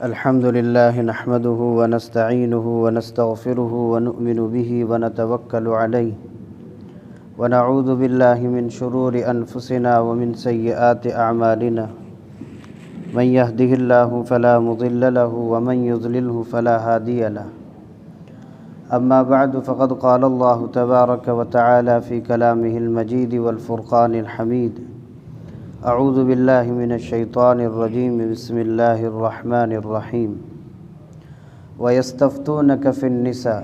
الحمد لله نحمده ونستعينه ونستغفره ونؤمن به ونتوكل عليه ونعوذ بالله من شرور أنفسنا ومن سيئات أعمالنا من يهده الله فلا مضل له ومن يضلله فلا هادي له. أما بعد فقد قال الله تبارك وتعالى في كلامه المجيد والفرقان الحميد: اعوذ باللہ من الشیطان الرجیم بسم اللہ الرحمن الرحیم وَيَسْتَفْتُونَكَ فِي النِّسَاءِ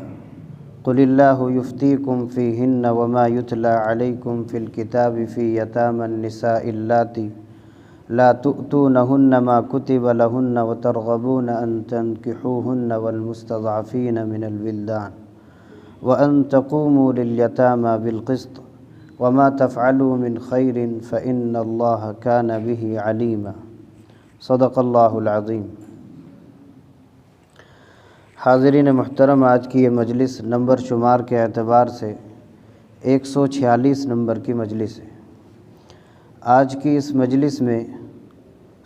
قُلِ اللَّهُ يُفْتِيكُمْ فِيهِنَّ وَمَا يُتْلَى عَلَيْكُمْ فِي الْكِتَابِ فِي يَتَامَى النِّسَاءِ اللَّاتِي لَا تُؤْتُونَهُنَّ مَا كُتِبَ لَهُنَّ وَتَرْغَبُونَ أَن تَنكِحُوهُنَّ وَالْمُسْتَضْعَفِينَ مِنَ الْوِلْدَانِ وَأَن تَقُومُوا لِلْيَتَامَى بِالْقِسْطِ وما تفعلوا من خیر فإن اللہ کان به علیما. صدق اللہ العظیم. حاضرین محترم، آج کی یہ مجلس نمبر شمار کے اعتبار سے 146 نمبر کی مجلس ہے. آج کی اس مجلس میں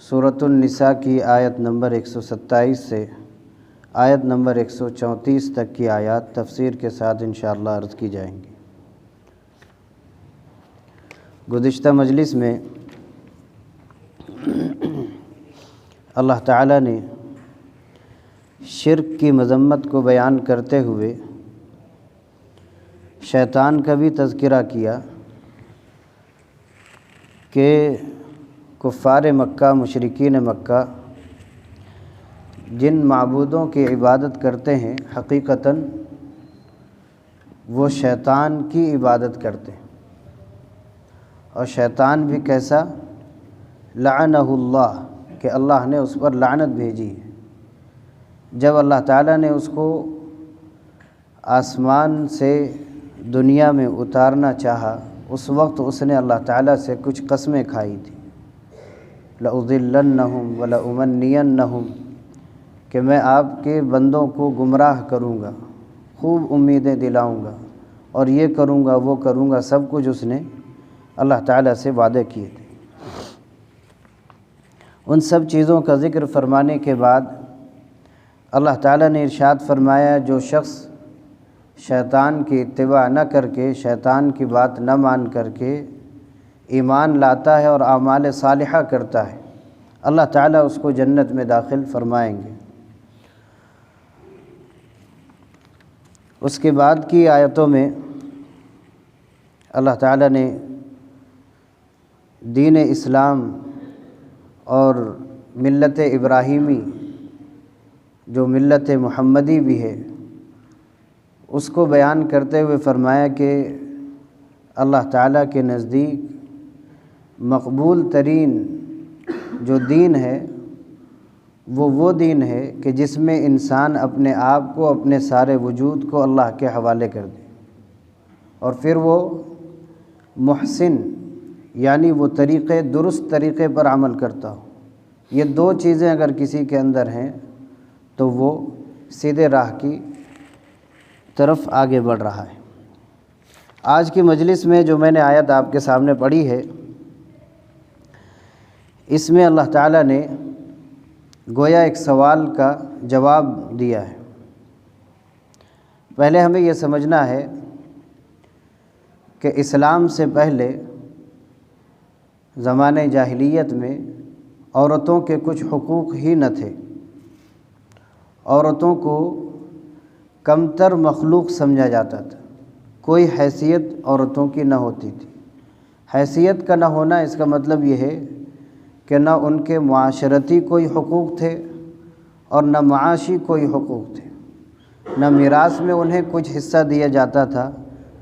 سورۃ النساء کی آیت نمبر 127 سے آیت نمبر 134 تک کی آیات تفسیر کے ساتھ انشاءاللہ عرض کی جائیں گی. گزشتہ مجلس میں اللہ تعالیٰ نے شرک کی مذمت کو بیان کرتے ہوئے شیطان کا بھی تذکرہ کیا کہ کفار مکہ، مشرکین مکہ جن معبودوں کی عبادت کرتے ہیں حقیقتاً وہ شیطان کی عبادت کرتے ہیں، اور شیطان بھی کیسا؟ لعنہ اللہ، کہ اللہ نے اس پر لعنت بھیجی ہے. جب اللہ تعالیٰ نے اس کو آسمان سے دنیا میں اتارنا چاہا، اس وقت اس نے اللہ تعالیٰ سے کچھ قسمیں کھائی تھیں. لَأُضِلَّنَّهُمْ وَلَأُمَنِّيَنَّهُمْ، کہ میں آپ کے بندوں کو گمراہ کروں گا، خوب امیدیں دلاؤں گا، اور یہ کروں گا وہ کروں گا، سب کچھ اس نے اللہ تعالیٰ سے وعدے کیے تھے. ان سب چیزوں کا ذکر فرمانے کے بعد اللہ تعالیٰ نے ارشاد فرمایا، جو شخص شیطان کی اتباع نہ کر کے، شیطان کی بات نہ مان کر کے ایمان لاتا ہے اور اعمال صالحہ کرتا ہے، اللہ تعالیٰ اس کو جنت میں داخل فرمائیں گے. اس کے بعد کی آیتوں میں اللہ تعالیٰ نے دین اسلام اور ملت ابراہیمی جو ملت محمدی بھی ہے اس کو بیان کرتے ہوئے فرمایا کہ اللہ تعالیٰ کے نزدیک مقبول ترین جو دین ہے وہ دین ہے کہ جس میں انسان اپنے آپ کو، اپنے سارے وجود کو اللہ کے حوالے کر دے، اور پھر وہ محسن یعنی وہ درست طریقے پر عمل کرتا ہو. یہ دو چیزیں اگر کسی کے اندر ہیں تو وہ سیدھے راہ کی طرف آگے بڑھ رہا ہے. آج کی مجلس میں جو میں نے آیت آپ کے سامنے پڑھی ہے، اس میں اللہ تعالیٰ نے گویا ایک سوال کا جواب دیا ہے. پہلے ہمیں یہ سمجھنا ہے کہ اسلام سے پہلے زمانہ جاہلیت میں عورتوں کے کچھ حقوق ہی نہ تھے. عورتوں کو کمتر مخلوق سمجھا جاتا تھا، کوئی حیثیت عورتوں کی نہ ہوتی تھی. حیثیت کا نہ ہونا اس کا مطلب یہ ہے کہ نہ ان کے معاشرتی کوئی حقوق تھے اور نہ معاشی کوئی حقوق تھے. نہ میراث میں انہیں کچھ حصہ دیا جاتا تھا،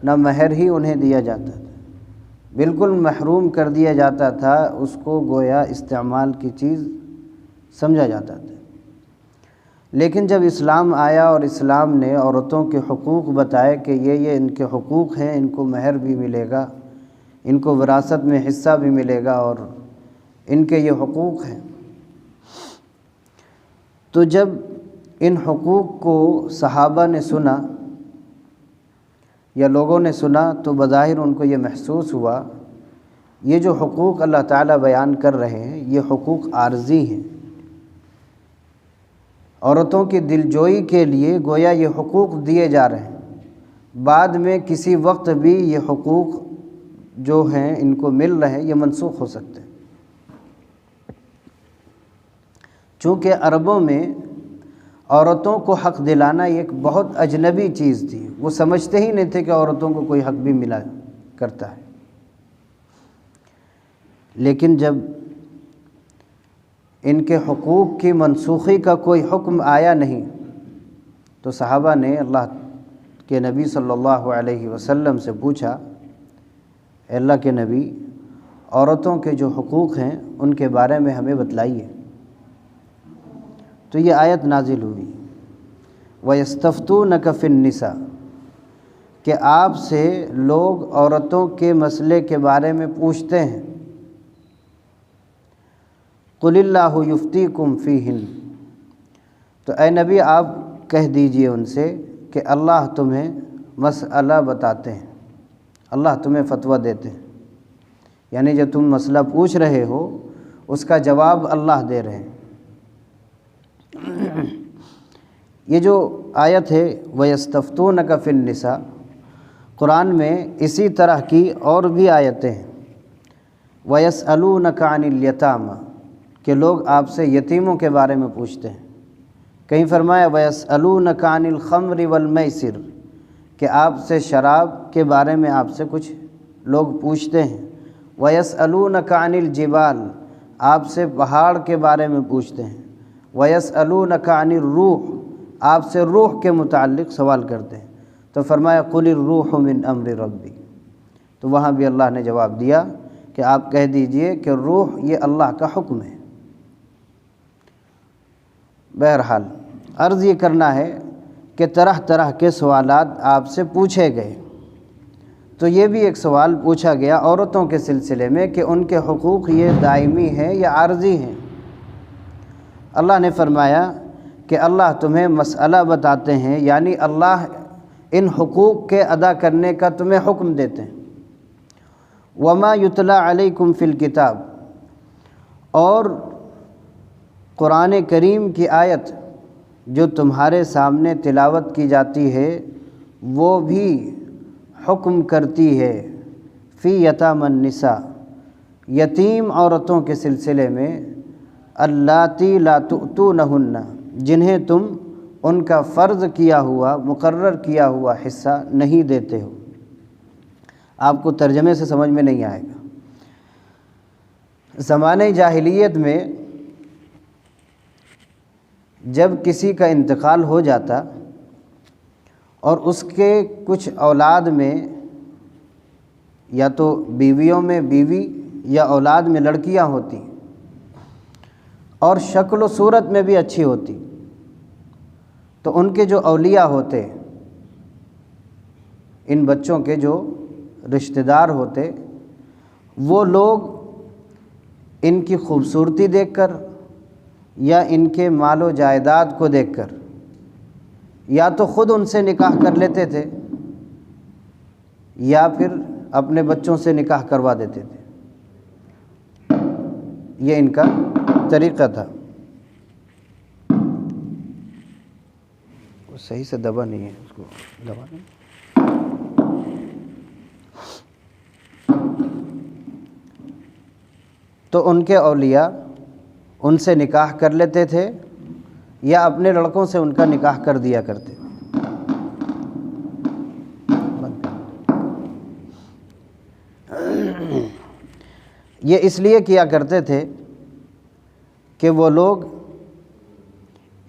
نہ مہر ہی انہیں دیا جاتا تھا. بالکل محروم کر دیا جاتا تھا، اس کو گویا استعمال کی چیز سمجھا جاتا تھا. لیکن جب اسلام آیا اور اسلام نے عورتوں کے حقوق بتائے کہ یہ ان کے حقوق ہیں، ان کو مہر بھی ملے گا، ان کو وراثت میں حصہ بھی ملے گا، اور ان کے یہ حقوق ہیں، تو جب ان حقوق کو صحابہ نے سنا یا لوگوں نے سنا تو بظاہر ان کو یہ محسوس ہوا یہ جو حقوق اللہ تعالیٰ بیان کر رہے ہیں یہ حقوق عارضی ہیں، عورتوں کی دلجوئی کے لیے گویا یہ حقوق دیے جا رہے ہیں، بعد میں کسی وقت بھی یہ حقوق جو ہیں ان کو مل رہے ہیں، یہ منسوخ ہو سکتے ہیں۔ چونکہ عربوں میں عورتوں کو حق دلانا ایک بہت اجنبی چیز تھی، وہ سمجھتے ہی نہیں تھے کہ عورتوں کو کوئی حق بھی ملا کرتا ہے۔ لیکن جب ان کے حقوق کی منسوخی کا کوئی حکم آیا نہیں تو صحابہ نے اللہ کے نبی صلی اللہ علیہ وسلم سے پوچھا، اے اللہ کے نبی، عورتوں کے جو حقوق ہیں ان کے بارے میں ہمیں بتلائیے۔ تو یہ آیت نازل ہوئی، وَيَسْتَفْتُونَكَ فِي النِّسَاءِ، کہ آپ سے لوگ عورتوں کے مسئلے کے بارے میں پوچھتے ہیں۔ قُلِ اللَّهُ يُفْتِيكُمْ فِيهِنَّ، تو اے نبی آپ کہہ دیجئے ان سے کہ اللہ تمہیں مسئلہ بتاتے ہیں، اللہ تمہیں فتویٰ دیتے ہیں، یعنی جب تم مسئلہ پوچھ رہے ہو اس کا جواب اللہ دے رہے ہیں۔ یہ جو آیت ہے وَيَسْتَفْتُونَكَ فِي النِّسَاءِ، قرآن میں اسی طرح کی اور بھی آیتیں ہیں۔ وَيَسْأَلُونَكَ عَنِ الْيَتَامَى، کہ لوگ آپ سے یتیموں کے بارے میں پوچھتے ہیں۔ کہیں فرمایا وَيَسْأَلُونَكَ عَنِ الْخَمْرِ وَالْمَيْسِرِ، کہ آپ سے شراب کے بارے میں آپ سے کچھ لوگ پوچھتے ہیں۔ وَيَسْأَلُونَكَ عَنِ الْجِبَالِ، آپ سے پہاڑ کے بارے میں پوچھتے ہیں۔ وَيَسْأَلُونَكَ عَنِ الرُّوحِ، آپ سے روح کے متعلق سوال کرتے ہیں۔ تو فرمایا قُلِ الرُّوحُ مِنْ أَمْرِ رَبِّي، تو وہاں بھی اللہ نے جواب دیا کہ آپ کہہ دیجئے کہ روح یہ اللہ کا حکم ہے۔ بہرحال عرض یہ کرنا ہے کہ طرح طرح کے سوالات آپ سے پوچھے گئے، تو یہ بھی ایک سوال پوچھا گیا عورتوں کے سلسلے میں کہ ان کے حقوق یہ دائمی ہیں یا عارضی ہیں۔ اللہ نے فرمایا کہ اللہ تمہیں مسئلہ بتاتے ہیں، یعنی اللہ ان حقوق کے ادا کرنے کا تمہیں حکم دیتے ہیں۔ وَمَا يُتْلَى عَلَيْكُمْ فِي الْكِتَابِ، اور قرآن کریم کی آیت جو تمہارے سامنے تلاوت کی جاتی ہے وہ بھی حکم کرتی ہے فی یتامی النساء، یتیم عورتوں کے سلسلے میں، اللاتی لا تؤتونہن، جنہیں تم ان کا فرض کیا ہوا مقرر کیا ہوا حصہ نہیں دیتے ہو۔ آپ کو ترجمے سے سمجھ میں نہیں آئے گا۔ زمانہ جاہلیت میں جب کسی کا انتقال ہو جاتا اور اس کے کچھ اولاد میں یا تو بیویوں میں بیوی یا اولاد میں لڑکیاں ہوتی اور شکل و صورت میں بھی اچھی ہوتی، تو ان کے جو اولیاء ہوتے، ان بچوں کے جو رشتہ دار ہوتے، وہ لوگ ان کی خوبصورتی دیکھ کر یا ان کے مال و جائیداد کو دیکھ کر یا تو خود ان سے نکاح کر لیتے تھے یا پھر اپنے بچوں سے نکاح کروا دیتے تھے۔ یہ ان کا طریقہ تھا۔ وہ صحیح سے دبا نہیں ہے، اس کو دبا نہیں۔ تو ان کے اولیاء ان سے نکاح کر لیتے تھے یا اپنے لڑکوں سے ان کا نکاح کر دیا کرتے۔ یہ اس لیے کیا کرتے تھے کہ وہ لوگ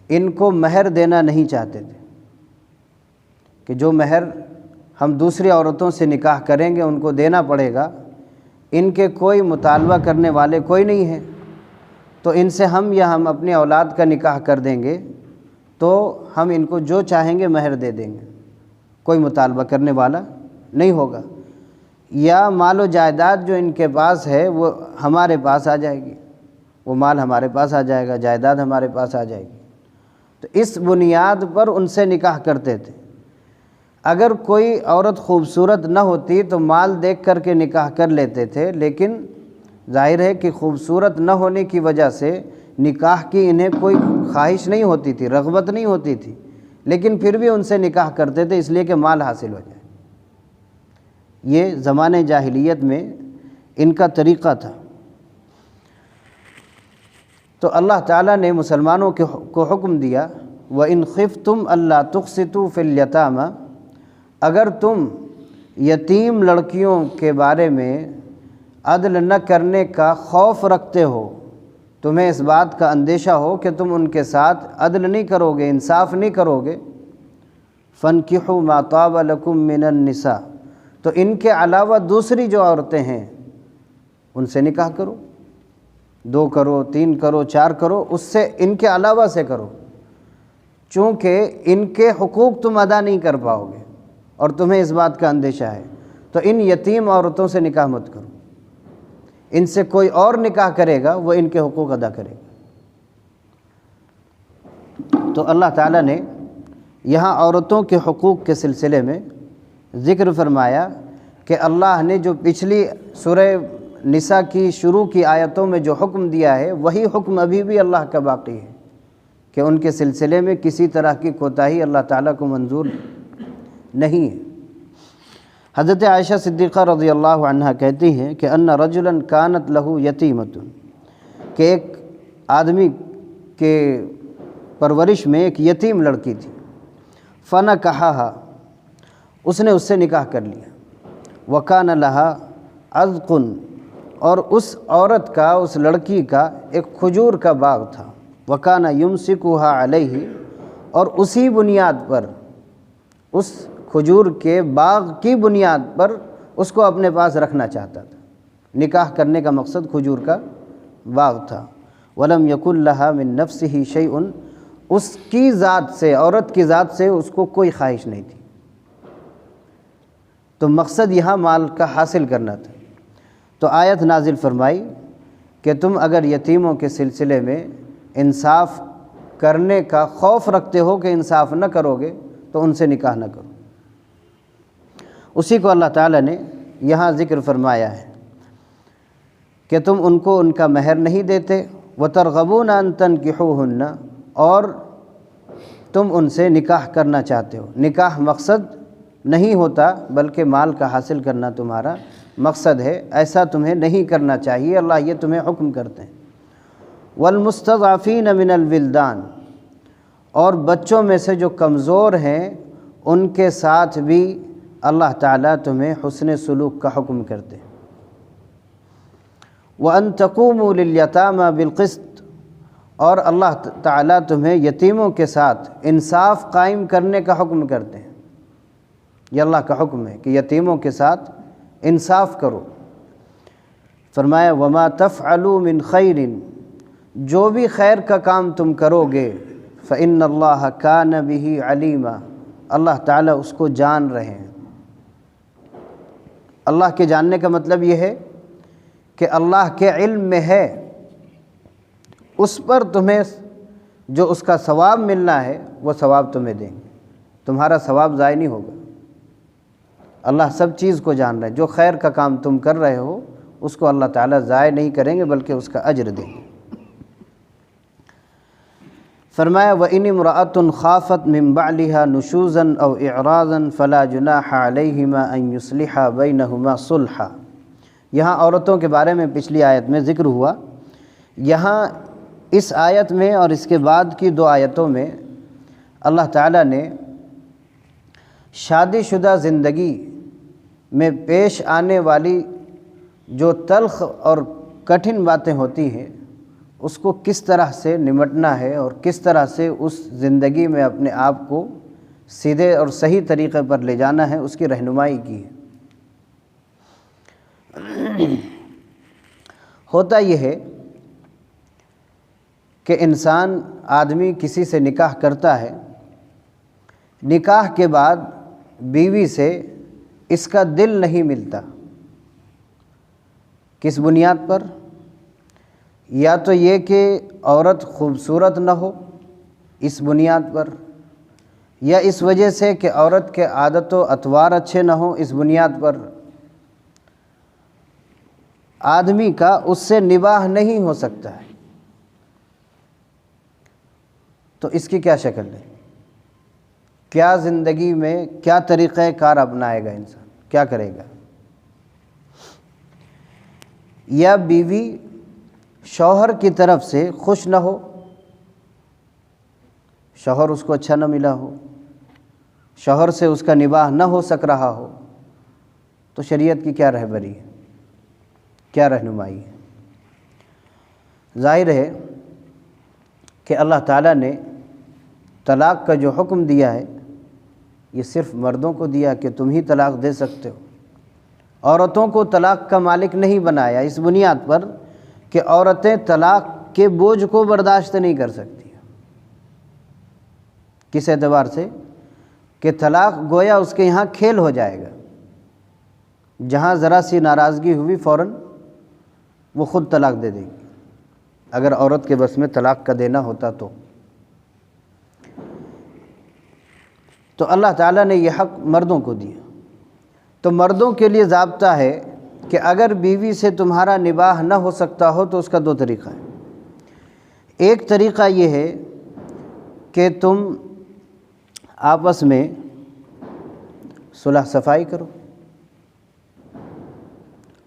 ان کو مہر دینا نہیں چاہتے تھے، کہ جو مہر ہم دوسری عورتوں سے نکاح کریں گے ان کو دینا پڑے گا، ان کے کوئی مطالبہ کرنے والے کوئی نہیں ہیں، تو ان سے ہم اپنی اولاد کا نکاح کر دیں گے تو ہم ان کو جو چاہیں گے مہر دے دیں گے، کوئی مطالبہ کرنے والا نہیں ہوگا، یا مال و جائیداد جو ان کے پاس ہے وہ ہمارے پاس آ جائے گی، وہ مال ہمارے پاس آ جائے گا، جائیداد ہمارے پاس آ جائے گی۔ تو اس بنیاد پر ان سے نکاح کرتے تھے۔ اگر کوئی عورت خوبصورت نہ ہوتی تو مال دیکھ کر کے نکاح کر لیتے تھے، لیکن ظاہر ہے کہ خوبصورت نہ ہونے کی وجہ سے نکاح کی انہیں کوئی خواہش نہیں ہوتی تھی، رغبت نہیں ہوتی تھی، لیکن پھر بھی ان سے نکاح کرتے تھے اس لیے کہ مال حاصل ہو جائے۔ یہ زمانے جاہلیت میں ان کا طریقہ تھا۔ تو اللہ تعالیٰ نے مسلمانوں کو حکم دیا وَإِنْ خِفْتُمْ أَلَّا تُقْسِطُوا فِي الْيَتَامَى، اگر تم یتیم لڑکیوں کے بارے میں عدل نہ کرنے کا خوف رکھتے ہو، تمہیں اس بات کا اندیشہ ہو کہ تم ان کے ساتھ عدل نہیں کرو گے، انصاف نہیں کرو گے، فَانْكِحُوا مَا طَابَ لَكُم مِّنَ النِّسَاءِ، تو ان کے علاوہ دوسری جو عورتیں ہیں ان سے نکاح کرو، 2 کرو، 3 کرو، 4 کرو، اس سے ان کے علاوہ سے کرو، چونکہ ان کے حقوق تم ادا نہیں کر پاؤ گے اور تمہیں اس بات کا اندیشہ ہے، تو ان یتیم عورتوں سے نکاح مت کرو، ان سے کوئی اور نکاح کرے گا وہ ان کے حقوق ادا کرے گا۔ تو اللہ تعالیٰ نے یہاں عورتوں کے حقوق کے سلسلے میں ذکر فرمایا کہ اللہ نے جو پچھلی سورہ نساء کی شروع کی آیتوں میں جو حکم دیا ہے وہی حکم ابھی بھی اللہ کا باقی ہے کہ ان کے سلسلے میں کسی طرح کی کوتاہی اللہ تعالیٰ کو منظور نہیں ہے۔ حضرت عائشہ صدیقہ رضی اللہ عنہا کہتی ہیں کہ ان رجلا کانت لہ یتیمۃ، کہ ایک آدمی کے پرورش میں ایک یتیم لڑکی تھی، فنکحہا، اس نے اس سے نکاح کر لیا، وکان لہا عذق، اور اس عورت کا، اس لڑکی کا ایک کھجور کا باغ تھا، وکان یمسکھا علیہ، اور اسی بنیاد پر، اس کھجور کے باغ کی بنیاد پر اس کو اپنے پاس رکھنا چاہتا تھا۔ نکاح کرنے کا مقصد کھجور کا باغ تھا۔ وَلَمْ يَكُنْ لَهَا مِن نَفْسِهِ شَيْءٌ، اس کی ذات سے، عورت کی ذات سے اس کو کوئی خواہش نہیں تھی، تو مقصد یہاں مال کا حاصل کرنا تھا۔ تو آیت نازل فرمائی کہ تم اگر یتیموں کے سلسلے میں انصاف کرنے کا خوف رکھتے ہو کہ انصاف نہ کرو گے تو ان سے نکاح نہ کرو۔ اسی کو اللہ تعالیٰ نے یہاں ذکر فرمایا ہے کہ تم ان کو ان کا مہر نہیں دیتے، وَتَرْغَبُونَ أَن تَنْكِحُوهُنَّ، اور تم ان سے نکاح کرنا چاہتے ہو۔ نکاح مقصد نہیں ہوتا بلکہ مال کا حاصل کرنا تمہارا مقصد ہے، ایسا تمہیں نہیں کرنا چاہیے، اللہ یہ تمہیں حکم کرتے ہیں۔ وَالْمُسْتَضْعَفِينَ مِنَ الْوِلْدَانِ، اور بچوں میں سے جو کمزور ہیں ان کے ساتھ بھی اللہ تعالیٰ تمہیں حسن سلوک کا حکم کرتے ہیں۔ وَأَن تَقُومُوا لِلْيَتَامَى بِالْقِسْطِ، اور اللہ تعالیٰ تمہیں یتیموں کے ساتھ انصاف قائم کرنے کا حکم کرتے ہیں۔ یہ اللہ کا حکم ہے کہ یتیموں کے ساتھ انصاف کرو۔ فرمایا وَمَا تَفْعَلُوا مِنْ خَيْرٍ، جو بھی خیر کا کام تم کرو گے، فَإِنَّ اللَّهَ كَانَ بِهِ عَلِيمًا، اللہ تعالیٰ اس کو جان رہے ہیں۔ اللہ کے جاننے کا مطلب یہ ہے کہ اللہ کے علم میں ہے، اس پر تمہیں جو اس کا ثواب ملنا ہے وہ ثواب تمہیں دیں گے، تمہارا ثواب ضائع نہیں ہوگا۔ اللہ سب چیز کو جان رہے ہیں، جو خیر کا کام تم کر رہے ہو اس کو اللہ تعالیٰ ضائع نہیں کریں گے بلکہ اس کا اجر دیں گے۔ فرمایا وَإِنِ امْرَأَةٌ خَافَتْ مِن بَعْلِهَا نُشُوزًا أَوْ إِعْرَاضًا فَلَا جُنَاحَ عَلَيْهِمَا أَن يُصْلِحَا بَيْنَهُمَا صُلْحًا، یہاں عورتوں کے بارے میں پچھلی آیت میں ذکر ہوا، یہاں اس آیت میں اور اس کے بعد کی 2 آیتوں میں اللہ تعالیٰ نے شادی شدہ زندگی میں پیش آنے والی جو تلخ اور کٹھن باتیں ہوتی ہیں اس کو کس طرح سے نمٹنا ہے اور کس طرح سے اس زندگی میں اپنے آپ کو سیدھے اور صحیح طریقے پر لے جانا ہے اس کی رہنمائی کی ہے۔ ہوتا یہ ہے کہ انسان، آدمی کسی سے نکاح کرتا ہے، نکاح کے بعد بیوی سے اس کا دل نہیں ملتا۔ کس بنیاد پر؟ یا تو یہ کہ عورت خوبصورت نہ ہو، اس بنیاد پر، یا اس وجہ سے کہ عورت کے عادت و اطوار اچھے نہ ہوں، اس بنیاد پر آدمی کا اس سے نباہ نہیں ہو سکتا ہے۔ تو اس کی کیا شکل ہے؟ کیا زندگی میں کیا طریقہ کار اپنائے گا انسان؟ کیا کرے گا؟ یا بیوی شوہر کی طرف سے خوش نہ ہو، شوہر اس کو اچھا نہ ملا ہو، شوہر سے اس کا نباہ نہ ہو سک رہا ہو، تو شریعت کی کیا رہبری ہے، کیا رہنمائی ہے؟ ظاہر ہے کہ اللہ تعالیٰ نے طلاق کا جو حکم دیا ہے یہ صرف مردوں کو دیا کہ تم ہی طلاق دے سکتے ہو، عورتوں کو طلاق کا مالک نہیں بنایا اس بنیاد پر کہ عورتیں طلاق کے بوجھ کو برداشت نہیں کر سکتی۔ کس اعتبار سے؟ کہ طلاق گویا اس کے یہاں کھیل ہو جائے گا، جہاں ذرا سی ناراضگی ہوئی فوراً وہ خود طلاق دے دے گی، اگر عورت کے بس میں طلاق کا دینا ہوتا تو اللہ تعالیٰ نے یہ حق مردوں کو دیا۔ تو مردوں کے لیے ضابطہ ہے کہ اگر بیوی سے تمہارا نباہ نہ ہو سکتا ہو تو اس کا دو طریقہ ہے۔ ایک طریقہ یہ ہے کہ تم آپس میں صلح صفائی کرو،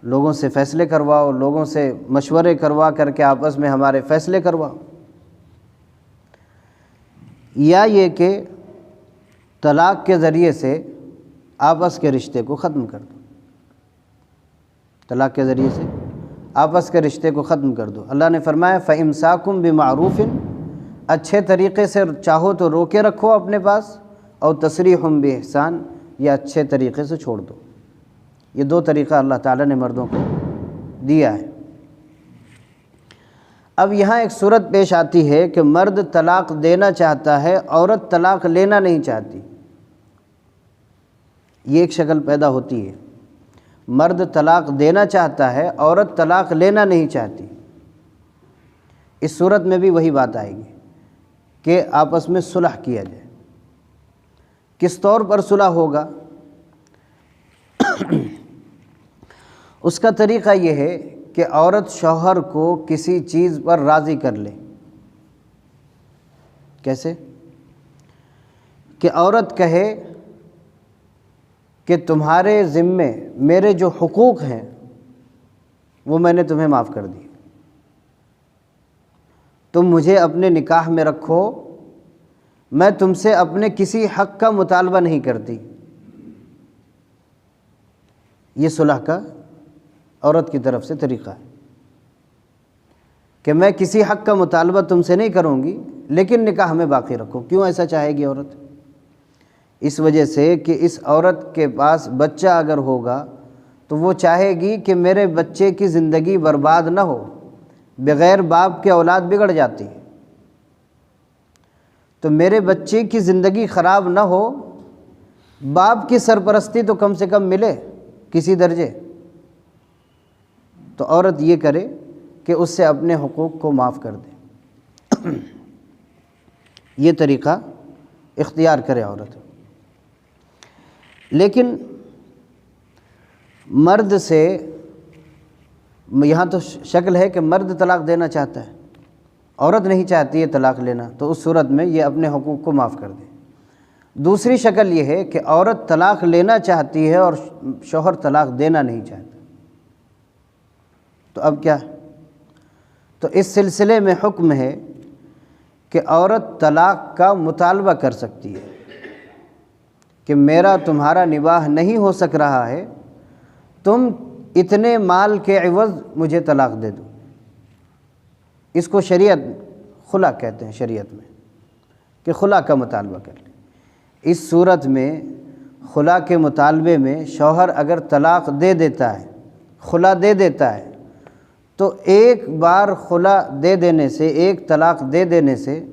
لوگوں سے فیصلے کرواؤ، لوگوں سے مشورے کروا کر کے آپس میں ہمارے فیصلے کرواؤ، یا یہ کہ طلاق کے ذریعے سے آپس کے رشتے کو ختم کر دو، طلاق کے ذریعے سے آپس کے رشتے کو ختم کر دو۔ اللہ نے فرمایا فَإِمْسَاكُمْ بِمَعْرُوفٍ، اچھے طریقے سے چاہو تو روکے رکھو اپنے پاس، اور تسریحٌ بِإِحسان، یا اچھے طریقے سے چھوڑ دو۔ یہ دو طریقہ اللہ تعالیٰ نے مردوں کو دیا ہے۔ اب یہاں ایک صورت پیش آتی ہے کہ مرد طلاق دینا چاہتا ہے، عورت طلاق لینا نہیں چاہتی۔ یہ ایک شکل پیدا ہوتی ہے، مرد طلاق دینا چاہتا ہے، عورت طلاق لینا نہیں چاہتی۔ اس صورت میں بھی وہی بات آئے گی کہ آپس میں صلح کیا جائے۔ کس طور پر صلح ہوگا؟ اس کا طریقہ یہ ہے کہ عورت شوہر کو کسی چیز پر راضی کر لے۔ کیسے؟ کہ عورت کہے کہ تمہارے ذمے میرے جو حقوق ہیں وہ میں نے تمہیں معاف کر دی، تم مجھے اپنے نکاح میں رکھو، میں تم سے اپنے کسی حق کا مطالبہ نہیں کرتی۔ یہ صلح کا عورت کی طرف سے طریقہ ہے کہ میں کسی حق کا مطالبہ تم سے نہیں کروں گی، لیکن نکاح میں باقی رکھو۔ کیوں ایسا چاہے گی عورت؟ اس وجہ سے کہ اس عورت کے پاس بچہ اگر ہوگا تو وہ چاہے گی کہ میرے بچے کی زندگی برباد نہ ہو، بغیر باپ کے اولاد بگڑ جاتی ہے، تو میرے بچے کی زندگی خراب نہ ہو، باپ کی سرپرستی تو کم سے کم ملے کسی درجے۔ تو عورت یہ کرے کہ اس سے اپنے حقوق کو معاف کر دے، یہ طریقہ اختیار کرے عورت۔ لیکن مرد سے یہاں تو شکل ہے کہ مرد طلاق دینا چاہتا ہے، عورت نہیں چاہتی ہے طلاق لینا، تو اس صورت میں یہ اپنے حقوق کو معاف کر دے۔ دوسری شکل یہ ہے کہ عورت طلاق لینا چاہتی ہے اور شوہر طلاق دینا نہیں چاہتا، تو اب کیا؟ تو اس سلسلے میں حکم ہے کہ عورت طلاق کا مطالبہ کر سکتی ہے کہ میرا تمہارا نباہ نہیں ہو سک رہا ہے، تم اتنے مال کے عوض مجھے طلاق دے دو۔ اس کو شریعت خلا کہتے ہیں، شریعت میں کہ خلا کا مطالبہ کر لے۔ اس صورت میں خلا کے مطالبے میں شوہر اگر طلاق دے دیتا ہے، خلا دے دیتا ہے، تو ایک بار خلا دے دینے سے، ایک طلاق دے دینے سے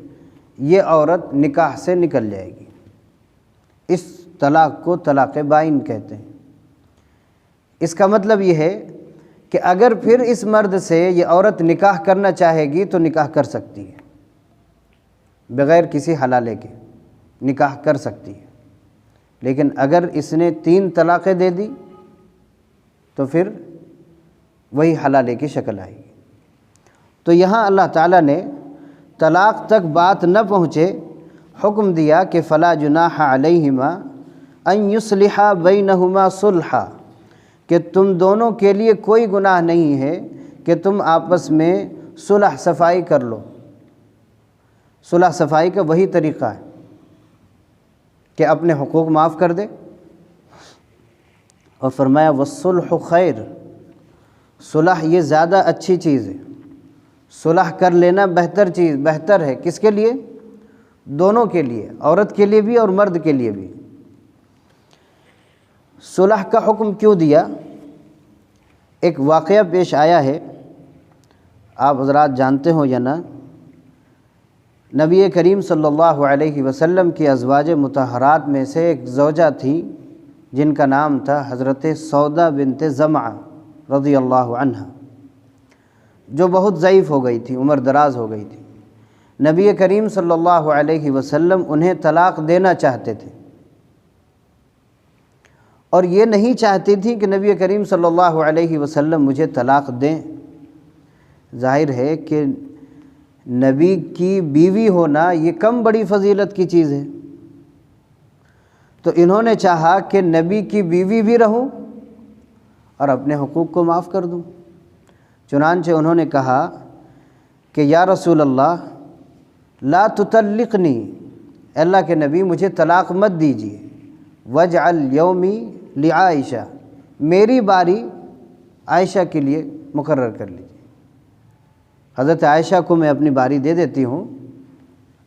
یہ عورت نکاح سے نکل جائے گی۔ اس طلاق کو طلاق بائن کہتے ہیں۔ اس کا مطلب یہ ہے کہ اگر پھر اس مرد سے یہ عورت نکاح کرنا چاہے گی تو نکاح کر سکتی ہے، بغیر کسی حلالے کے نکاح کر سکتی ہے۔ لیکن اگر اس نے 3 طلاقیں دے دی تو پھر وہی حلالے کی شکل آئے گی۔ تو یہاں اللہ تعالیٰ نے طلاق تک بات نہ پہنچے، حکم دیا کہ فلا جناح علیہما ان یصلحا بینہما صلحا، کہ تم دونوں کے لیے کوئی گناہ نہیں ہے کہ تم آپس میں صلح صفائی کر لو۔ صلح صفائی کا وہی طریقہ ہے کہ اپنے حقوق معاف کر دے، اور فرمایا والصلح خیر، صلح یہ زیادہ اچھی چیز ہے، صلح کر لینا بہتر ہے۔ کس کے لیے؟ دونوں کے لیے، عورت کے لیے بھی اور مرد کے لیے بھی۔ صلح کا حکم کیوں دیا؟ ایک واقعہ پیش آیا ہے، آپ حضرات جانتے ہو یا نہ، نبی کریم صلی اللہ علیہ وسلم کی ازواج مطہرات میں سے ایک زوجہ تھی جن کا نام تھا حضرت سودا بنت زمعہ رضی اللہ عنہا، جو بہت ضعیف ہو گئی تھی، عمر دراز ہو گئی تھی۔ نبی کریم صلی اللہ علیہ وسلم انہیں طلاق دینا چاہتے تھے، اور یہ نہیں چاہتی تھی کہ نبی کریم صلی اللہ علیہ وسلم مجھے طلاق دیں۔ ظاہر ہے کہ نبی کی بیوی ہونا یہ کم بڑی فضیلت کی چیز ہے، تو انہوں نے چاہا کہ نبی کی بیوی بھی رہوں اور اپنے حقوق کو معاف کر دوں۔ چنانچہ انہوں نے کہا کہ یا رسول اللہ لا تطلقنی، اللہ کے نبی مجھے طلاق مت دیجیے، واجعل یومی لعائشہ، میری باری عائشہ کے لیے مقرر کر لیجیے، حضرت عائشہ کو میں اپنی باری دے دیتی ہوں،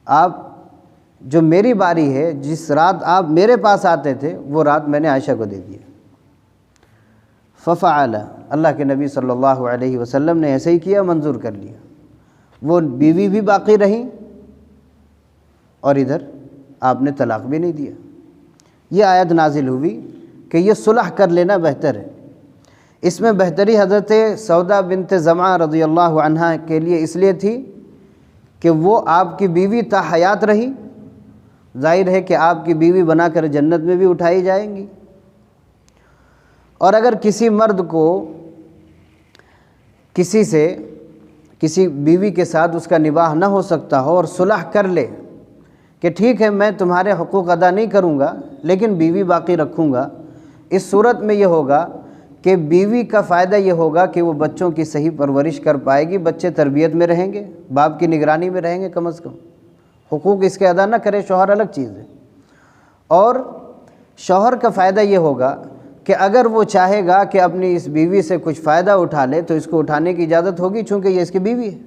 آپ جو میری باری ہے، جس رات آپ میرے پاس آتے تھے وہ رات میں نے عائشہ کو دے دیا۔ ففعل، اللہ کے نبی صلی اللہ علیہ وسلم نے ایسے ہی کیا، منظور کر لیا، وہ بیوی بھی باقی رہیں اور ادھر آپ نے طلاق بھی نہیں دیا۔ یہ آیت نازل ہوئی کہ یہ صلح کر لینا بہتر ہے۔ اس میں بہتری حضرت سودا بنت زمعہ رضی اللہ عنہا کے لیے اس لیے تھی کہ وہ آپ کی بیوی تا حیات رہی، ظاہر ہے کہ آپ کی بیوی بنا کر جنت میں بھی اٹھائی جائیں گی، اور اگر کسی مرد کو کسی بیوی کے ساتھ اس کا نباہ نہ ہو سکتا ہو اور صلح کر لے کہ ٹھیک ہے میں تمہارے حقوق ادا نہیں کروں گا لیکن بیوی باقی رکھوں گا، اس صورت میں یہ ہوگا کہ بیوی کا فائدہ یہ ہوگا کہ وہ بچوں کی صحیح پرورش کر پائے گی، بچے تربیت میں رہیں گے، باپ کی نگرانی میں رہیں گے کم از کم۔ حقوق اس کے ادا نہ کرے، شوہر الگ چیز ہے، اور شوہر کا فائدہ یہ ہوگا کہ اگر وہ چاہے گا کہ اپنی اس بیوی سے کچھ فائدہ اٹھا لے تو اس کو اٹھانے کی اجازت ہوگی، چونکہ یہ اس کی بیوی ہے۔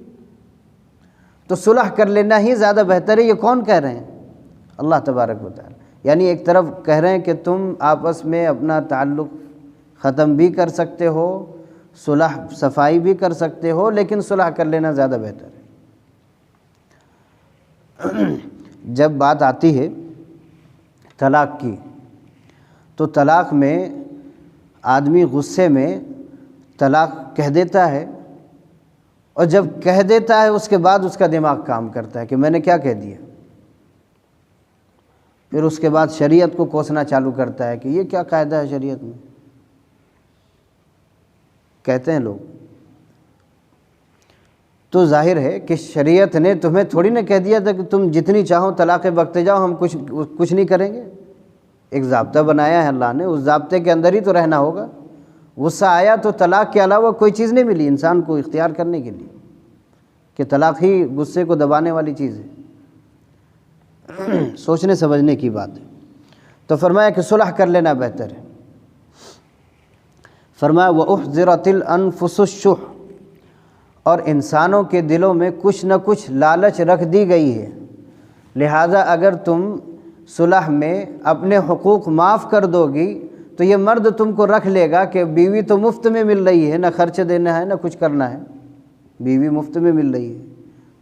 تو صلح کر لینا ہی زیادہ بہتر ہے۔ یہ کون کہہ رہے ہیں؟ اللہ تبارک و تعالی، یعنی ایک طرف کہہ رہے ہیں کہ تم آپس میں اپنا تعلق ختم بھی کر سکتے ہو، صلح صفائی بھی کر سکتے ہو، لیکن صلح کر لینا زیادہ بہتر ہے۔ جب بات آتی ہے طلاق کی تو طلاق میں آدمی غصے میں طلاق کہہ دیتا ہے، اور جب کہہ دیتا ہے اس کے بعد اس کا دماغ کام کرتا ہے کہ میں نے کیا کہہ دیا، پھر اس کے بعد شریعت کو کوسنا چالو کرتا ہے کہ یہ کیا قاعدہ ہے شریعت میں، کہتے ہیں لوگ۔ تو ظاہر ہے کہ شریعت نے تمہیں تھوڑی نہ کہہ دیا تھا کہ تم جتنی چاہو طلاقیں بکتے جاؤ، ہم کچھ نہیں کریں گے۔ ایک ضابطہ بنایا ہے اللہ نے، اس ضابطے کے اندر ہی تو رہنا ہوگا۔ غصہ آیا تو طلاق کے علاوہ کوئی چیز نہیں ملی انسان کو اختیار کرنے کے لیے کہ طلاق ہی غصے کو دبانے والی چیز ہے۔ سوچنے سمجھنے کی بات ہے۔ تو فرمایا کہ صلح کر لینا بہتر ہے۔ فرمایا وَأُحْضِرَتِ الْأَنفُسُ الشُّحَّ، اور انسانوں کے دلوں میں کچھ نہ کچھ لالچ رکھ دی گئی ہے، لہٰذا اگر تم صلح میں اپنے حقوق معاف کر دو گی تو یہ مرد تم کو رکھ لے گا کہ بیوی تو مفت میں مل رہی ہے، نہ خرچ دینا ہے نہ کچھ کرنا ہے، بیوی مفت میں مل رہی ہے،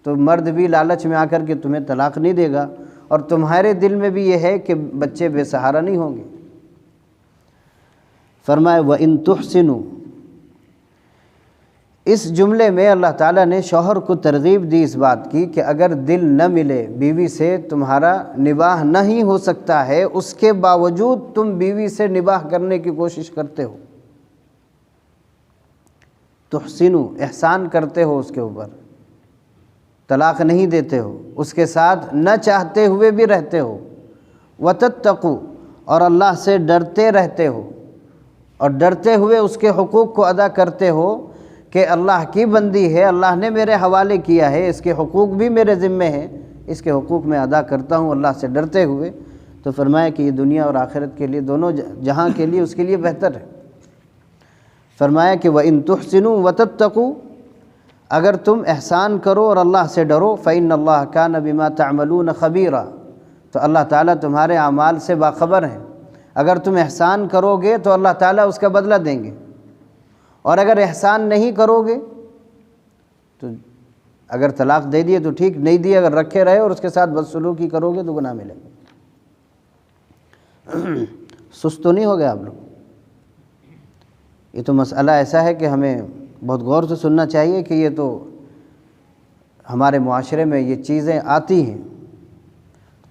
تو مرد بھی لالچ میں آ کر کے تمہیں طلاق نہیں دے گا، اور تمہارے دل میں بھی یہ ہے کہ بچے بے سہارا نہیں ہوں گے۔ فرمایا وَإِن تُحْسِنُوا، اس جملے میں اللہ تعالیٰ نے شوہر کو ترغیب دی اس بات کی کہ اگر دل نہ ملے، بیوی سے تمہارا نباہ نہیں ہو سکتا ہے، اس کے باوجود تم بیوی سے نباہ کرنے کی کوشش کرتے ہو، تحسنوا، احسان کرتے ہو اس کے اوپر، طلاق نہیں دیتے ہو، اس کے ساتھ نہ چاہتے ہوئے بھی رہتے ہو، وتتقوا اور اللہ سے ڈرتے رہتے ہو، اور ڈرتے ہوئے اس کے حقوق کو ادا کرتے ہو کہ اللہ کی بندی ہے، اللہ نے میرے حوالے کیا ہے، اس کے حقوق بھی میرے ذمے ہیں، اس کے حقوق میں ادا کرتا ہوں اللہ سے ڈرتے ہوئے، تو فرمایا کہ یہ دنیا اور آخرت کے لیے، دونوں جہاں کے لیے اس کے لیے بہتر ہے۔ فرمایا کہ وَإِن تُحْسِنُوا وَتَتَّقُوا، اگر تم احسان کرو اور اللہ سے ڈرو، فَإِنَّ اللَّهَ كَانَ بِمَا تَعْمَلُونَ خَبِيرًا، تو اللہ تعالیٰ تمہارے اعمال سے باخبر ہیں۔ اگر تم احسان کرو گے تو اللہ تعالیٰ اس کا بدلہ دیں گے، اور اگر احسان نہیں کرو گے تو اگر طلاق دے دیے تو ٹھیک، نہیں دیے اگر رکھے رہے اور اس کے ساتھ بدسلوکی کرو گے تو گناہ ملے گا۔ سست تو نہیں ہو گئے آپ لوگ؟ یہ تو مسئلہ ایسا ہے کہ ہمیں بہت غور سے سننا چاہیے کہ یہ تو ہمارے معاشرے میں یہ چیزیں آتی ہیں،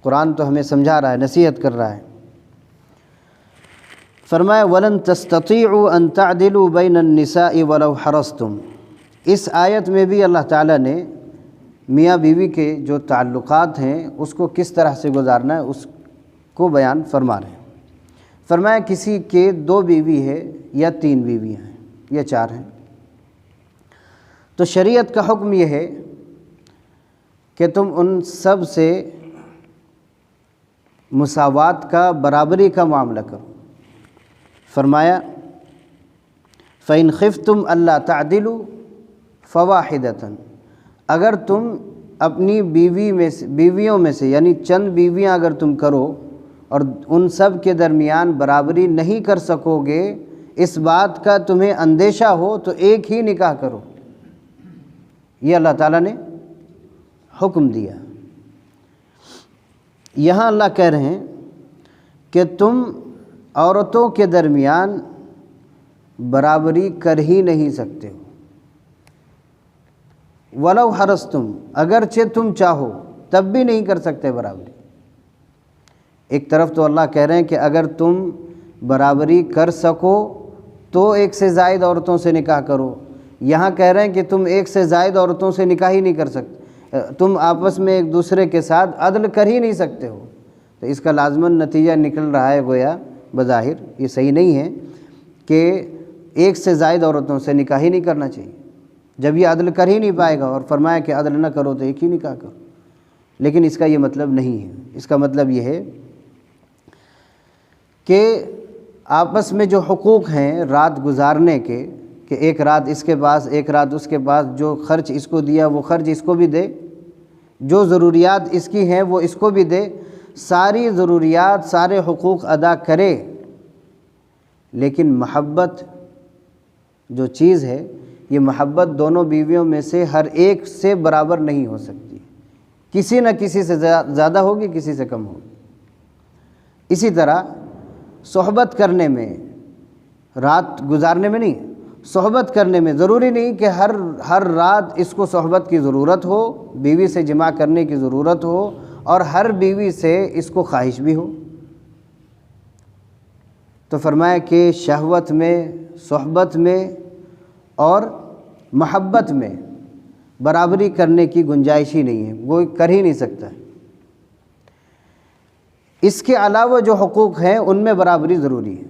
قرآن تو ہمیں سمجھا رہا ہے، نصیحت کر رہا ہے۔ فرمایا وَلَن تَسْتَطِيعُوا أَن تَعْدِلُوا بَيْنَ النِّسَاءِ وَلَوْ حَرَصْتُمْ، اس آیت میں بھی اللہ تعالیٰ نے میاں بیوی کے جو تعلقات ہیں اس کو کس طرح سے گزارنا ہے اس کو بیان فرما رہے ہیں۔ فرمایا کسی کے 2 بیوی ہے یا 3 بیویاں ہیں یا 4 ہیں، تو شریعت کا حکم یہ ہے کہ تم ان سب سے مساوات کا، برابری کا معاملہ کرو۔ فرمایا فَإِنْ خِفْتُمْ أَلَّا تَعْدِلُوا فَوَاحِدَةً، اگر تم اپنی بیویوں میں سے یعنی چند بیویاں اگر تم کرو اور ان سب کے درمیان برابری نہیں کر سکو گے، اس بات کا تمہیں اندیشہ ہو تو ایک ہی نکاح کرو، یہ اللہ تعالیٰ نے حکم دیا۔ یہاں اللہ کہہ رہے ہیں کہ تم عورتوں کے درمیان برابری کر ہی نہیں سکتے ہو، وَلَوْ حَرَصْتُمْ، اگرچہ تم چاہو تب بھی نہیں کر سکتے برابری۔ ایک طرف تو اللہ کہہ رہے ہیں کہ اگر تم برابری کر سکو تو ایک سے زائد عورتوں سے نکاح کرو، یہاں کہہ رہے ہیں کہ تم ایک سے زائد عورتوں سے نکاح ہی نہیں کر سکتے، تم آپس میں ایک دوسرے کے ساتھ عدل کر ہی نہیں سکتے ہو، تو اس کا لازماً نتیجہ نکل رہا ہے گویا بظاہر یہ صحیح نہیں ہے کہ ایک سے زائد عورتوں سے نکاح ہی نہیں کرنا چاہیے جب یہ عدل کر ہی نہیں پائے گا، اور فرمایا کہ عدل نہ کرو تو ایک ہی نکاح کرو۔ لیکن اس کا یہ مطلب نہیں ہے، اس کا مطلب یہ ہے کہ آپس میں جو حقوق ہیں رات گزارنے کے، کہ ایک رات اس کے پاس ایک رات اس کے پاس، جو خرچ اس کو دیا وہ خرچ اس کو بھی دے، جو ضروریات اس کی ہیں وہ اس کو بھی دے، ساری ضروریات سارے حقوق ادا کرے، لیکن محبت جو چیز ہے یہ محبت دونوں بیویوں میں سے ہر ایک سے برابر نہیں ہو سکتی، کسی نہ کسی سے زیادہ ہوگی، کسی سے کم ہوگی۔ اسی طرح صحبت کرنے میں، رات گزارنے میں نہیں، صحبت کرنے میں ضروری نہیں کہ ہر رات اس کو صحبت کی ضرورت ہو، بیوی سے جماع کرنے کی ضرورت ہو، اور ہر بیوی سے اس کو خواہش بھی ہو۔ تو فرمایا کہ شہوت میں، صحبت میں اور محبت میں برابری کرنے کی گنجائش ہی نہیں ہے، وہ کر ہی نہیں سکتا۔ اس کے علاوہ جو حقوق ہیں ان میں برابری ضروری ہے۔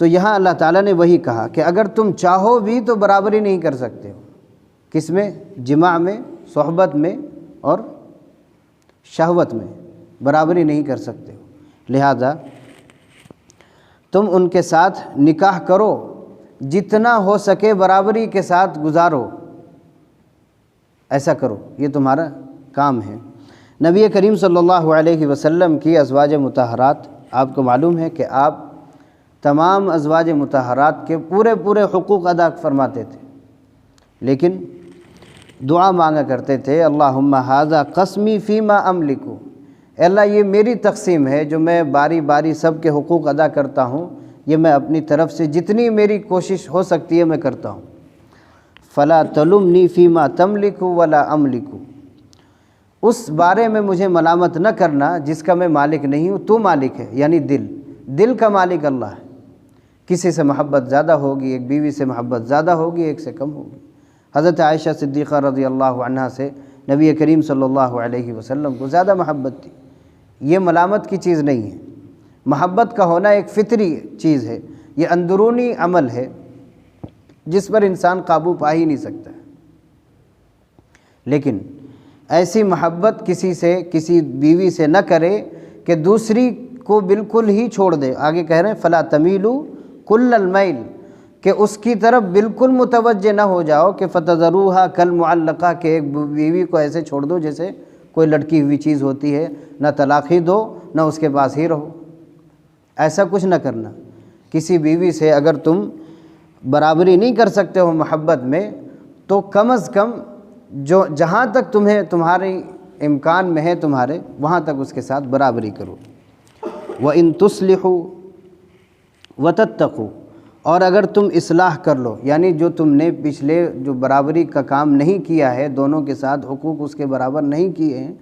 تو یہاں اللہ تعالیٰ نے وہی کہا کہ اگر تم چاہو بھی تو برابری نہیں کر سکتے ہو، کس میں؟ جماع میں، صحبت میں اور شہوت میں برابری نہیں کر سکتے ہو، لہذا تم ان کے ساتھ نکاح کرو، جتنا ہو سکے برابری کے ساتھ گزارو، ایسا کرو، یہ تمہارا کام ہے۔ نبی کریم صلی اللہ علیہ وسلم کی ازواج مطہرات، آپ کو معلوم ہے کہ آپ تمام ازواج مطہرات کے پورے حقوق ادا فرماتے تھے، لیکن دعا مانگا کرتے تھے اللہم ھذا قسمی فیما املک، اے اللہ یہ میری تقسیم ہے جو میں باری باری سب کے حقوق ادا کرتا ہوں، یہ میں اپنی طرف سے جتنی میری کوشش ہو سکتی ہے میں کرتا ہوں۔ فلا تلمنی فیما تملک ولا املک، اس بارے میں مجھے ملامت نہ کرنا جس کا میں مالک نہیں ہوں، تو مالک ہے، یعنی دل کا مالک اللہ ہے۔ کسی سے محبت زیادہ ہوگی، ایک بیوی سے محبت زیادہ ہوگی، ایک سے کم ہوگی، حضرت عائشہ صدیقہ رضی اللہ عنہا سے نبی کریم صلی اللہ علیہ وسلم کو زیادہ محبت تھی۔ یہ ملامت کی چیز نہیں ہے، محبت کا ہونا ایک فطری چیز ہے، یہ اندرونی عمل ہے جس پر انسان قابو پا ہی نہیں سکتا ہے۔ لیکن ایسی محبت کسی سے، کسی بیوی سے نہ کرے کہ دوسری کو بالکل ہی چھوڑ دے۔ آگے کہہ رہے ہیں فلا تمیلوا کل المیل، کہ اس کی طرف بالکل متوجہ نہ ہو جاؤ کہ فتذروها کالمعلقہ، کہ ایک بیوی کو ایسے چھوڑ دو جیسے کوئی لٹکی ہوئی چیز ہوتی ہے، نہ طلاق ہی دو نہ اس کے پاس ہی رہو۔ ایسا کچھ نہ کرنا۔ کسی بیوی سے اگر تم برابری نہیں کر سکتے ہو محبت میں، تو کم از کم جہاں تک تمہارے امکان میں ہے تمہارے، وہاں تک اس کے ساتھ برابری کرو۔ وَإِن تُصْلِحُوا وَتَتَّقُوا، اور اگر تم اصلاح کر لو، یعنی جو تم نے پچھلے جو برابری کا کام نہیں کیا ہے، دونوں کے ساتھ حقوق اس کے برابر نہیں کیے ہیں،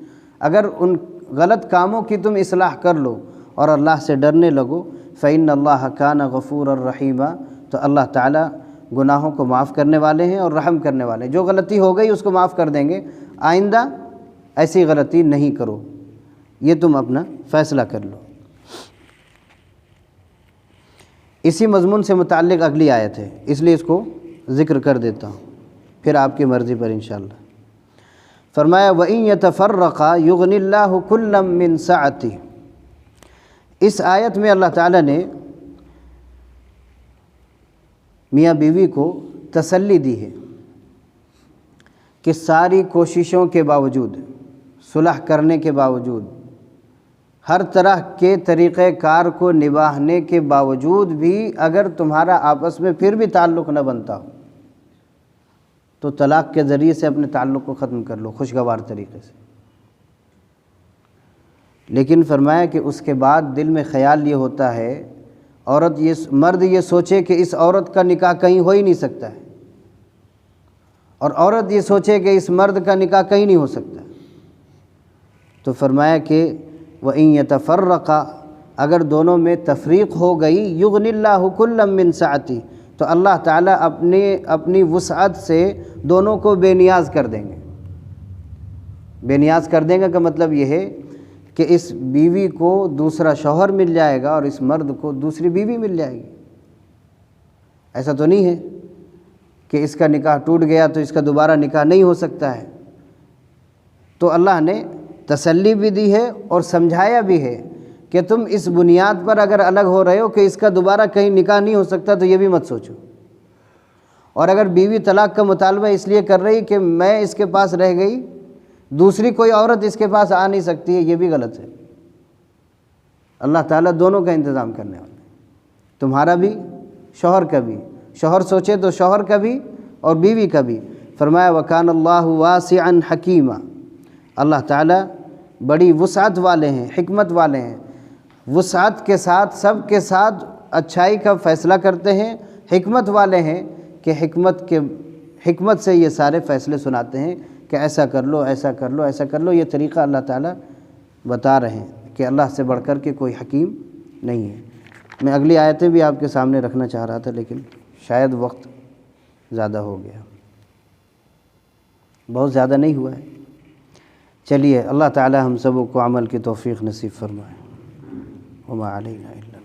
اگر ان غلط کاموں کی تم اصلاح کر لو اور اللہ سے ڈرنے لگو، فَإِنَّ اللَّهَ كَانَ غَفُورًا رَحِيمًا، تو اللہ تعالیٰ گناہوں کو معاف کرنے والے ہیں اور رحم کرنے والے ہیں۔ جو غلطی ہو گئی اس کو معاف کر دیں گے، آئندہ ایسی غلطی نہیں کرو، یہ تم اپنا فیصلہ کر لو۔ اسی مضمون سے متعلق اگلی آیت ہے، اس لیے اس کو ذکر کر دیتا ہوں، پھر آپ کی مرضی پر انشاءاللہ۔ فرمایا وَإِن يَتَفَرَّقَا يُغْنِ اللَّهُ كُلًّا مِّن سَعَتِهِ، اس آیت میں اللہ تعالیٰ نے میاں بیوی کو تسلی دی ہے کہ ساری کوششوں کے باوجود، صلح کرنے کے باوجود، ہر طرح کے طریقہ کار کو نبھانے کے باوجود بھی اگر تمہارا آپس میں پھر بھی تعلق نہ بنتا ہو تو طلاق کے ذریعے سے اپنے تعلق کو ختم کر لو خوشگوار طریقے سے۔ لیکن فرمایا کہ اس کے بعد دل میں خیال یہ ہوتا ہے، مرد یہ سوچے کہ اس عورت کا نکاح کہیں ہو ہی نہیں سکتا ہے، اور عورت یہ سوچے کہ اس مرد کا نکاح کہیں نہیں ہو سکتا، تو فرمایا کہ وَإِن يَتَفَرَّقَا، اگر دونوں میں تفریق ہو گئی، يُغْنِ اللَّهُ كُلًّا مِّن سَعَتِهِ، تو اللہ تعالیٰ اپنی وسعت سے دونوں کو بے نیاز کر دیں گے۔ بے نیاز کر دیں گے کا مطلب یہ ہے کہ اس بیوی کو دوسرا شوہر مل جائے گا اور اس مرد کو دوسری بیوی مل جائے گی۔ ایسا تو نہیں ہے کہ اس کا نکاح ٹوٹ گیا تو اس کا دوبارہ نکاح نہیں ہو سکتا ہے۔ تو اللہ نے تسلی بھی دی ہے اور سمجھایا بھی ہے کہ تم اس بنیاد پر اگر الگ ہو رہے ہو کہ اس کا دوبارہ کہیں نکاح نہیں ہو سکتا تو یہ بھی مت سوچو، اور اگر بیوی طلاق کا مطالبہ اس لیے کر رہی کہ میں اس کے پاس رہ گئی، دوسری کوئی عورت اس کے پاس آ نہیں سکتی ہے، یہ بھی غلط ہے۔ اللہ تعالیٰ دونوں کا انتظام کرنے والا ہے، تمہارا بھی شوہر کا بھی، شوہر سوچے تو شوہر کا بھی اور بیوی کا بھی۔ فرمایا وَكَانَ اللَّهُ وَاسِعًا حَكِيمًا، اللہ تعالیٰ بڑی وسعت والے ہیں، حکمت والے ہیں، وسعت کے ساتھ سب کے ساتھ اچھائی کا فیصلہ کرتے ہیں، حکمت والے ہیں کہ حکمت سے یہ سارے فیصلے سناتے ہیں کہ ایسا کر لو، ایسا کر لو، ایسا کر لو۔ یہ طریقہ اللہ تعالیٰ بتا رہے ہیں کہ اللہ سے بڑھ کر کے کوئی حکیم نہیں ہے۔ میں اگلی آیتیں بھی آپ کے سامنے رکھنا چاہ رہا تھا لیکن شاید وقت زیادہ ہو گیا، بہت زیادہ نہیں ہوا ہے۔ چلیے اللہ تعالیٰ ہم سب کو عمل کی توفیق نصیب فرمائے۔ وما علینا الا